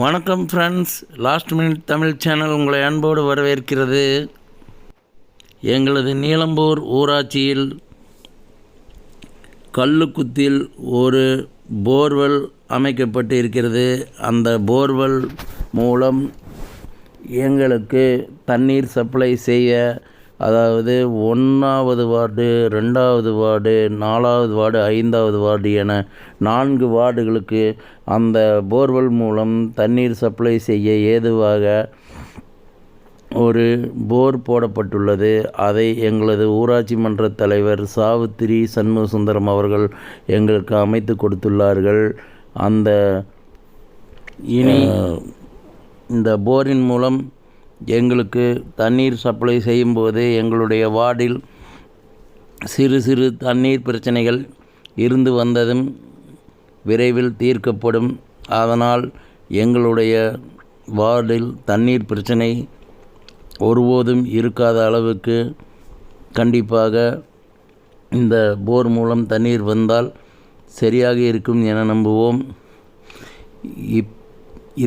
வணக்கம் friends, last minute Tamil channel உங்களை அன்போடு வரவேற்கிறது. எங்களது நீலம்பூர் ஊராட்சியில் கல்லுக்குத்தில் ஒரு போர்வெல் அமைக்கப்பட்டு இருக்கிறது. அந்த போர்வெல் மூலம் எங்களுக்கு தண்ணீர் சப்ளை செய்ய, அதாவது 1வது வார்டு, 2வது வார்டு, 4வது வார்டு, 5வது வார்டு என 4 வார்டுகளுக்கு அந்த போர்வெல் மூலம் தண்ணீர் சப்ளை செய்ய ஏதுவாக ஒரு போர் போடப்பட்டுள்ளது. அதை எங்களது ஊராட்சி மன்ற தலைவர் சாவித்திரி சண்முகசுந்தரம் அவர்கள் எங்களுக்கு அமைத்து கொடுத்துள்ளார்கள். இந்த போரின் மூலம் எங்களுக்கு தண்ணீர் சப்ளை செய்யும்போது எங்களுடைய வார்டில் சிறு சிறு தண்ணீர் பிரச்சனைகள் இருந்து வந்ததும் விரைவில் தீர்க்கப்படும். அதனால் எங்களுடைய வார்டில் தண்ணீர் பிரச்சனை ஒருபோதும் இருக்காத அளவுக்கு கண்டிப்பாக இந்த போர் மூலம் தண்ணீர் வந்தால் சரியாக இருக்கும் என நம்புவோம்.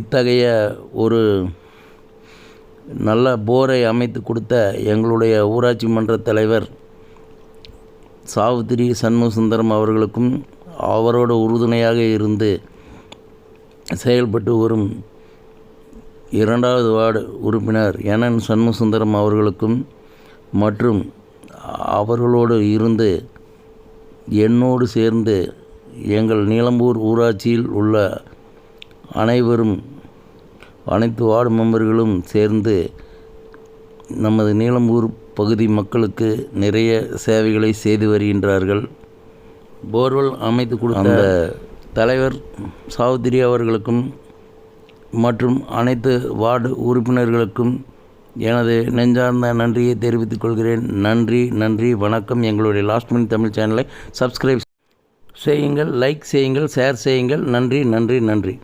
இத்தகைய ஒரு நல்ல போரை அமைத்து கொடுத்த எங்களுடைய ஊராட்சி மன்ற தலைவர் சாவித்திரி சண்முகசுந்தரம் அவர்களுக்கும், அவரோட உறுதுணையாக இருந்து செயல்பட்டு வரும் 2வது வார்டு உறுப்பினர் NN சண்முகசுந்தரம் அவர்களுக்கும் மற்றும் அவர்களோடு இருந்து என்னோடு சேர்ந்து எங்கள் நீலம்பூர் ஊராட்சியில் உள்ள அனைத்து வார்டு மெம்பர்களும் சேர்ந்து நமது நீலம்பூர் பகுதி மக்களுக்கு நிறைய சேவைகளை செய்து வருகின்றார்கள். போர்வெல் அமைத்து கொடுத்த அந்த தலைவர் சாவித்திரி அவர்களுக்கும் மற்றும் அனைத்து வார்டு உறுப்பினர்களுக்கும் எனது நெஞ்சார்ந்த நன்றியை தெரிவித்துக் கொள்கிறேன். நன்றி, வணக்கம். எங்களுடைய லாஸ்ட் மினிட் தமிழ் சேனலை சப்ஸ்கிரைப் செய்யுங்கள், லைக் செய்யுங்கள், ஷேர் செய்யுங்கள். நன்றி.